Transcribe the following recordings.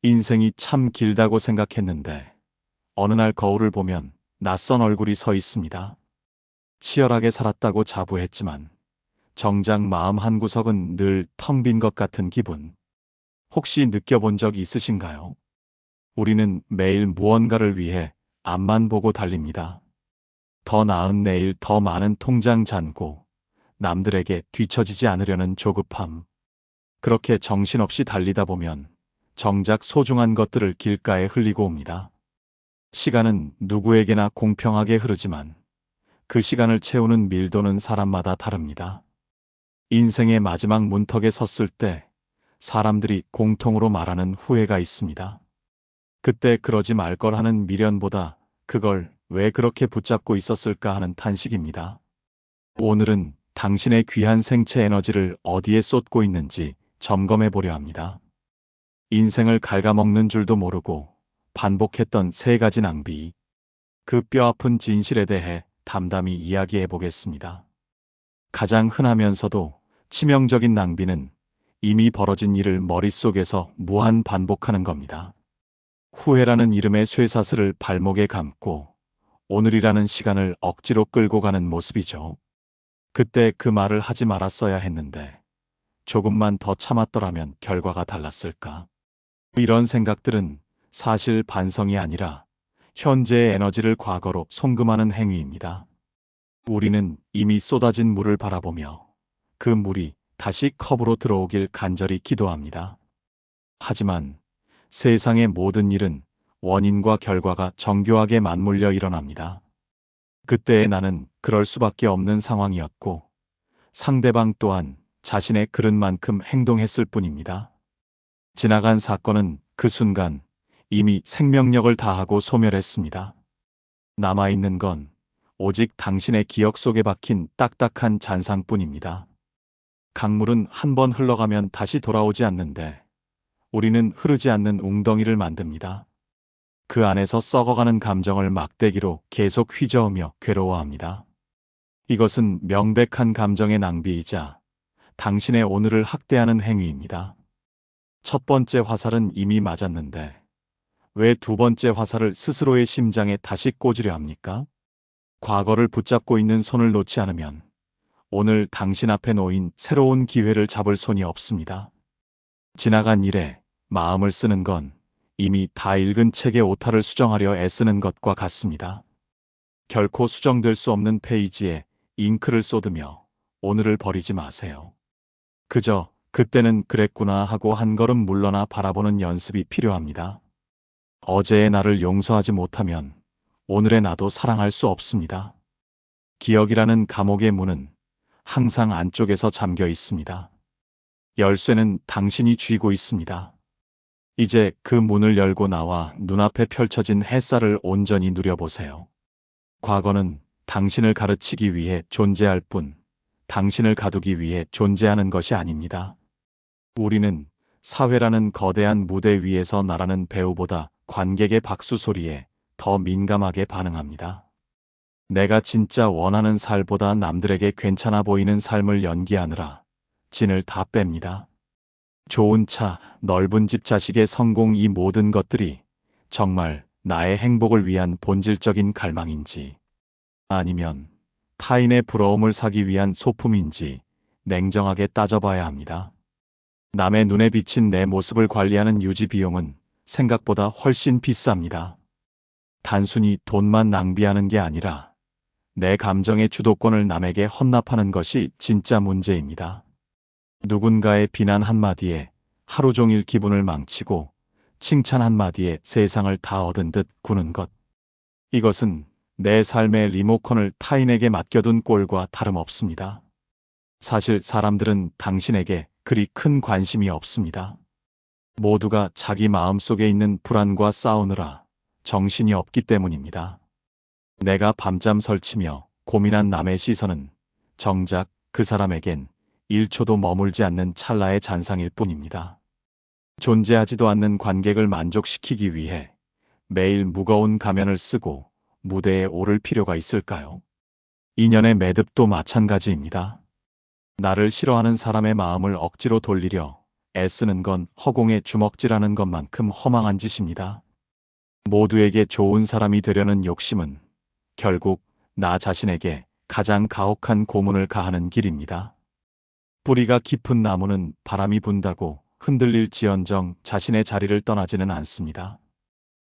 인생이 참 길다고 생각했는데 어느 날 거울을 보면 낯선 얼굴이 서 있습니다. 치열하게 살았다고 자부했지만 정작 마음 한구석은 늘 텅 빈 것 같은 기분. 혹시 느껴본 적 있으신가요? 우리는 매일 무언가를 위해 앞만 보고 달립니다. 더 나은 내일, 더 많은 통장 잔고, 남들에게 뒤처지지 않으려는 조급함. 그렇게 정신없이 달리다 보면 정작 소중한 것들을 길가에 흘리고 옵니다. 시간은 누구에게나 공평하게 흐르지만 그 시간을 채우는 밀도는 사람마다 다릅니다. 인생의 마지막 문턱에 섰을 때 사람들이 공통으로 말하는 후회가 있습니다. 그때 그러지 말 걸 하는 미련보다 그걸 왜 그렇게 붙잡고 있었을까 하는 탄식입니다. 오늘은 당신의 귀한 생체 에너지를 어디에 쏟고 있는지 점검해 보려 합니다. 인생을 갉아먹는 줄도 모르고 반복했던 세 가지 낭비. 그 뼈아픈 진실에 대해 담담히 이야기해 보겠습니다. 가장 흔하면서도 치명적인 낭비는 이미 벌어진 일을 머릿속에서 무한 반복하는 겁니다. 후회라는 이름의 쇠사슬을 발목에 감고 오늘이라는 시간을 억지로 끌고 가는 모습이죠. 그때 그 말을 하지 말았어야 했는데 조금만 더 참았더라면 결과가 달랐을까. 이런 생각들은 사실 반성이 아니라 현재의 에너지를 과거로 송금하는 행위입니다. 우리는 이미 쏟아진 물을 바라보며 그 물이 다시 컵으로 들어오길 간절히 기도합니다. 하지만 세상의 모든 일은 원인과 결과가 정교하게 맞물려 일어납니다. 그때의 나는 그럴 수밖에 없는 상황이었고 상대방 또한 자신의 그릇만큼 행동했을 뿐입니다. 지나간 사건은 그 순간 이미 생명력을 다하고 소멸했습니다. 남아있는 건 오직 당신의 기억 속에 박힌 딱딱한 잔상뿐입니다. 강물은 한 번 흘러가면 다시 돌아오지 않는데 우리는 흐르지 않는 웅덩이를 만듭니다. 그 안에서 썩어가는 감정을 막대기로 계속 휘저으며 괴로워합니다. 이것은 명백한 감정의 낭비이자 당신의 오늘을 학대하는 행위입니다. 첫 번째 화살은 이미 맞았는데 왜 두 번째 화살을 스스로의 심장에 다시 꽂으려 합니까? 과거를 붙잡고 있는 손을 놓지 않으면 오늘 당신 앞에 놓인 새로운 기회를 잡을 손이 없습니다. 지나간 일에 마음을 쓰는 건 이미 다 읽은 책의 오타를 수정하려 애쓰는 것과 같습니다. 결코 수정될 수 없는 페이지에 잉크를 쏟으며 오늘을 버리지 마세요. 그저 그때는 그랬구나 하고 한 걸음 물러나 바라보는 연습이 필요합니다. 어제의 나를 용서하지 못하면 오늘의 나도 사랑할 수 없습니다. 기억이라는 감옥의 문은 항상 안쪽에서 잠겨 있습니다. 열쇠는 당신이 쥐고 있습니다. 이제 그 문을 열고 나와 눈앞에 펼쳐진 햇살을 온전히 누려보세요. 과거는 당신을 가르치기 위해 존재할 뿐, 당신을 가두기 위해 존재하는 것이 아닙니다. 우리는 사회라는 거대한 무대 위에서 나라는 배우보다 관객의 박수 소리에 더 민감하게 반응합니다. 내가 진짜 원하는 살보다 남들에게 괜찮아 보이는 삶을 연기하느라 진을 다 뺍니다. 좋은 차, 넓은 집, 자식의 성공, 이 모든 것들이 정말 나의 행복을 위한 본질적인 갈망인지 아니면 타인의 부러움을 사기 위한 소품인지 냉정하게 따져봐야 합니다. 남의 눈에 비친 내 모습을 관리하는 유지 비용은 생각보다 훨씬 비쌉니다. 단순히 돈만 낭비하는 게 아니라 내 감정의 주도권을 남에게 헌납하는 것이 진짜 문제입니다. 누군가의 비난 한마디에 하루 종일 기분을 망치고 칭찬 한마디에 세상을 다 얻은 듯 구는 것. 이것은 내 삶의 리모컨을 타인에게 맡겨둔 꼴과 다름없습니다. 사실 사람들은 당신에게 그리 큰 관심이 없습니다. 모두가 자기 마음속에 있는 불안과 싸우느라 정신이 없기 때문입니다. 내가 밤잠 설치며 고민한 남의 시선은 정작 그 사람에겐 1초도 머물지 않는 찰나의 잔상일 뿐입니다. 존재하지도 않는 관객을 만족시키기 위해 매일 무거운 가면을 쓰고 무대에 오를 필요가 있을까요? 인연의 매듭도 마찬가지입니다. 나를 싫어하는 사람의 마음을 억지로 돌리려 애쓰는 건 허공에 주먹질하는 것만큼 허망한 짓입니다. 모두에게 좋은 사람이 되려는 욕심은 결국 나 자신에게 가장 가혹한 고문을 가하는 길입니다. 뿌리가 깊은 나무는 바람이 분다고 흔들릴지언정 자신의 자리를 떠나지는 않습니다.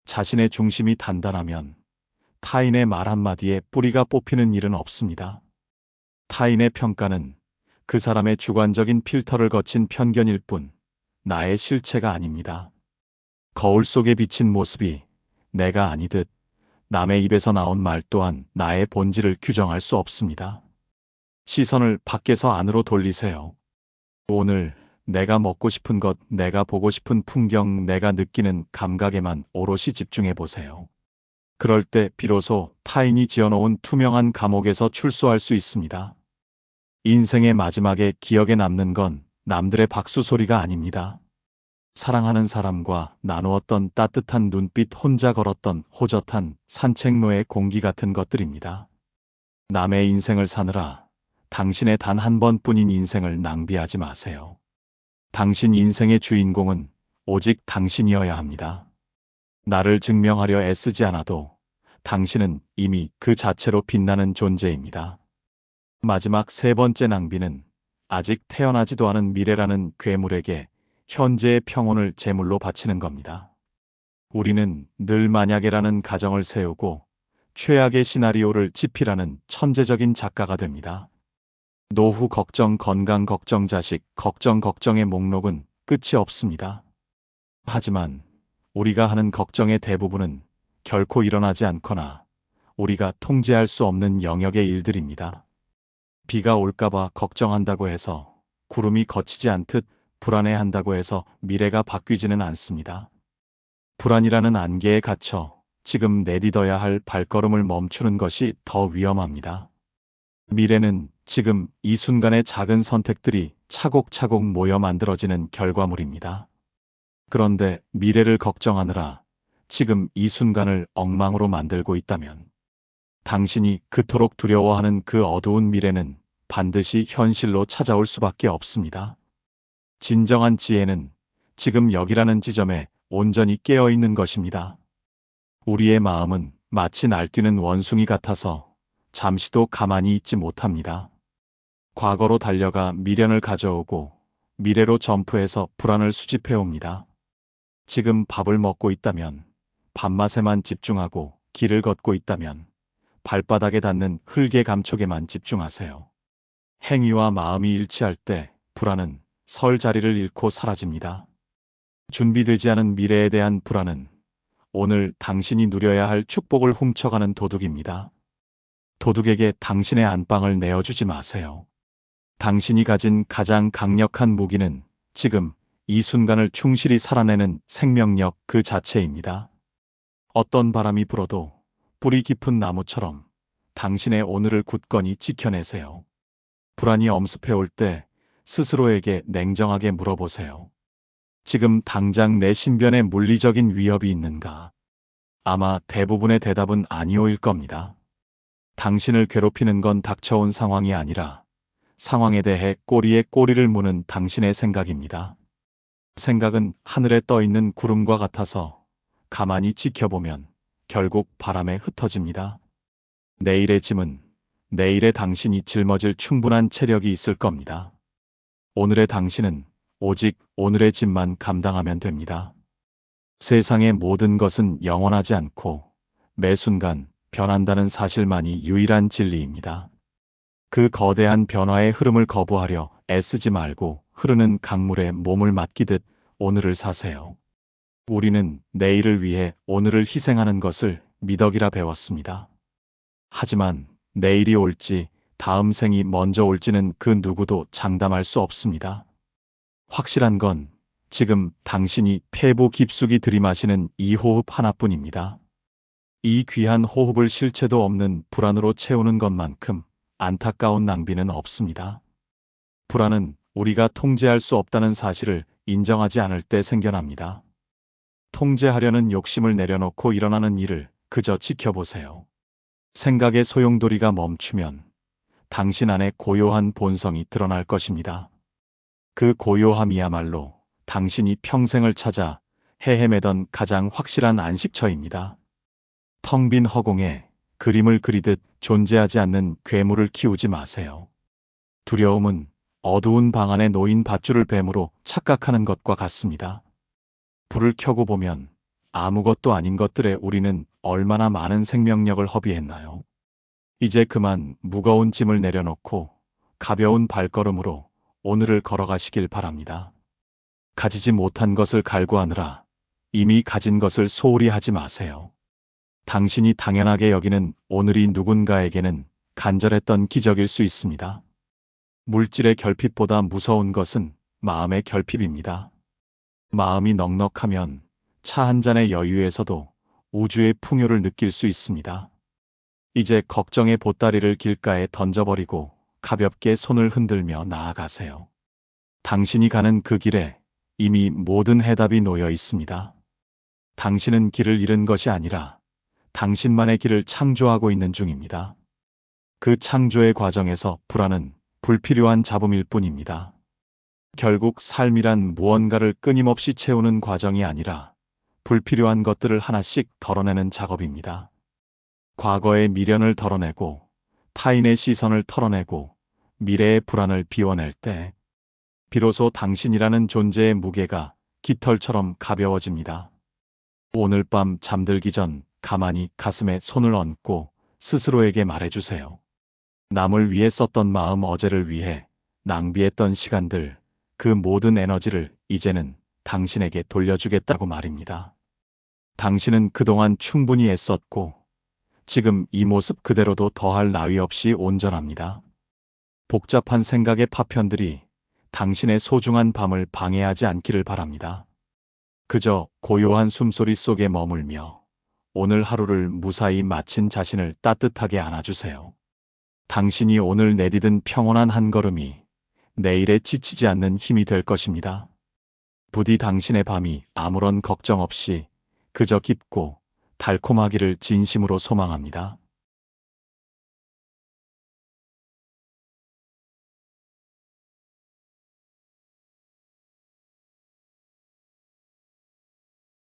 자신의 중심이 단단하면 타인의 말 한마디에 뿌리가 뽑히는 일은 없습니다. 타인의 평가는 그 사람의 주관적인 필터를 거친 편견일 뿐 나의 실체가 아닙니다. 거울 속에 비친 모습이 내가 아니듯 남의 입에서 나온 말 또한 나의 본질을 규정할 수 없습니다. 시선을 밖에서 안으로 돌리세요. 오늘 내가 먹고 싶은 것, 내가 보고 싶은 풍경, 내가 느끼는 감각에만 오롯이 집중해 보세요. 그럴 때 비로소 타인이 지어놓은 투명한 감옥에서 출소할 수 있습니다. 인생의 마지막에 기억에 남는 건 남들의 박수 소리가 아닙니다. 사랑하는 사람과 나누었던 따뜻한 눈빛, 혼자 걸었던 호젓한 산책로의 공기 같은 것들입니다. 남의 인생을 사느라 당신의 단 한 번뿐인 인생을 낭비하지 마세요. 당신 인생의 주인공은 오직 당신이어야 합니다. 나를 증명하려 애쓰지 않아도 당신은 이미 그 자체로 빛나는 존재입니다. 마지막 세 번째 낭비는 아직 태어나지도 않은 미래라는 괴물에게 현재의 평온을 제물로 바치는 겁니다. 우리는 늘 만약에라는 가정을 세우고 최악의 시나리오를 집필하는 천재적인 작가가 됩니다. 노후 걱정, 건강 걱정, 자식 걱정의 목록은 끝이 없습니다. 하지만 우리가 하는 걱정의 대부분은 결코 일어나지 않거나 우리가 통제할 수 없는 영역의 일들입니다. 비가 올까봐 걱정한다고 해서 구름이 걷히지 않듯 불안해한다고 해서 미래가 바뀌지는 않습니다. 불안이라는 안개에 갇혀 지금 내딛어야 할 발걸음을 멈추는 것이 더 위험합니다. 미래는 지금 이 순간의 작은 선택들이 차곡차곡 모여 만들어지는 결과물입니다. 그런데 미래를 걱정하느라 지금 이 순간을 엉망으로 만들고 있다면 당신이 그토록 두려워하는 그 어두운 미래는 반드시 현실로 찾아올 수밖에 없습니다. 진정한 지혜는 지금 여기라는 지점에 온전히 깨어 있는 것입니다. 우리의 마음은 마치 날뛰는 원숭이 같아서 잠시도 가만히 있지 못합니다. 과거로 달려가 미련을 가져오고 미래로 점프해서 불안을 수집해옵니다. 지금 밥을 먹고 있다면 밥맛에만 집중하고 길을 걷고 있다면 발바닥에 닿는 흙의 감촉에만 집중하세요. 행위와 마음이 일치할 때 불안은 설 자리를 잃고 사라집니다. 준비되지 않은 미래에 대한 불안은 오늘 당신이 누려야 할 축복을 훔쳐가는 도둑입니다. 도둑에게 당신의 안방을 내어주지 마세요. 당신이 가진 가장 강력한 무기는 지금 이 순간을 충실히 살아내는 생명력 그 자체입니다. 어떤 바람이 불어도 뿌리 깊은 나무처럼 당신의 오늘을 굳건히 지켜내세요. 불안이 엄습해올 때 스스로에게 냉정하게 물어보세요. 지금 당장 내 신변에 물리적인 위협이 있는가? 아마 대부분의 대답은 아니오일 겁니다. 당신을 괴롭히는 건 닥쳐온 상황이 아니라 상황에 대해 꼬리에 꼬리를 무는 당신의 생각입니다. 생각은 하늘에 떠 있는 구름과 같아서 가만히 지켜보면 결국 바람에 흩어집니다. 내일의 짐은 내일의 당신이 짊어질 충분한 체력이 있을 겁니다. 오늘의 당신은 오직 오늘의 짐만 감당하면 됩니다. 세상의 모든 것은 영원하지 않고 매 순간 변한다는 사실만이 유일한 진리입니다. 그 거대한 변화의 흐름을 거부하려 애쓰지 말고 흐르는 강물에 몸을 맡기듯 오늘을 사세요. 우리는 내일을 위해 오늘을 희생하는 것을 미덕이라 배웠습니다. 하지만 내일이 올지 다음 생이 먼저 올지는 그 누구도 장담할 수 없습니다. 확실한 건 지금 당신이 폐부 깊숙이 들이마시는 이 호흡 하나뿐입니다. 이 귀한 호흡을 실체도 없는 불안으로 채우는 것만큼 안타까운 낭비는 없습니다. 불안은 우리가 통제할 수 없다는 사실을 인정하지 않을 때 생겨납니다. 통제하려는 욕심을 내려놓고 일어나는 일을 그저 지켜보세요. 생각의 소용돌이가 멈추면 당신 안에 고요한 본성이 드러날 것입니다. 그 고요함이야말로 당신이 평생을 찾아 헤헤매던 가장 확실한 안식처입니다. 텅 빈 허공에 그림을 그리듯 존재하지 않는 괴물을 키우지 마세요. 두려움은 어두운 방 안에 놓인 밧줄을 뱀으로 착각하는 것과 같습니다. 불을 켜고 보면 아무것도 아닌 것들에 우리는 얼마나 많은 생명력을 허비했나요? 이제 그만 무거운 짐을 내려놓고 가벼운 발걸음으로 오늘을 걸어가시길 바랍니다. 가지지 못한 것을 갈구하느라 이미 가진 것을 소홀히 하지 마세요. 당신이 당연하게 여기는 오늘이 누군가에게는 간절했던 기적일 수 있습니다. 물질의 결핍보다 무서운 것은 마음의 결핍입니다. 마음이 넉넉하면 차 한 잔의 여유에서도 우주의 풍요를 느낄 수 있습니다. 이제 걱정의 보따리를 길가에 던져버리고 가볍게 손을 흔들며 나아가세요. 당신이 가는 그 길에 이미 모든 해답이 놓여 있습니다. 당신은 길을 잃은 것이 아니라 당신만의 길을 창조하고 있는 중입니다. 그 창조의 과정에서 불안은 불필요한 잡음일 뿐입니다. 결국 삶이란 무언가를 끊임없이 채우는 과정이 아니라 불필요한 것들을 하나씩 덜어내는 작업입니다. 과거의 미련을 덜어내고 타인의 시선을 털어내고 미래의 불안을 비워낼 때 비로소 당신이라는 존재의 무게가 깃털처럼 가벼워집니다. 오늘 밤 잠들기 전 가만히 가슴에 손을 얹고 스스로에게 말해주세요. 남을 위해 썼던 마음, 어제를 위해 낭비했던 시간들, 그 모든 에너지를 이제는 당신에게 돌려주겠다고 말입니다. 당신은 그동안 충분히 애썼고 지금 이 모습 그대로도 더할 나위 없이 온전합니다. 복잡한 생각의 파편들이 당신의 소중한 밤을 방해하지 않기를 바랍니다. 그저 고요한 숨소리 속에 머물며 오늘 하루를 무사히 마친 자신을 따뜻하게 안아주세요. 당신이 오늘 내디딘 평온한 한 걸음이 내일에 지치지 않는 힘이 될 것입니다. 부디 당신의 밤이 아무런 걱정 없이 그저 깊고 달콤하기를 진심으로 소망합니다.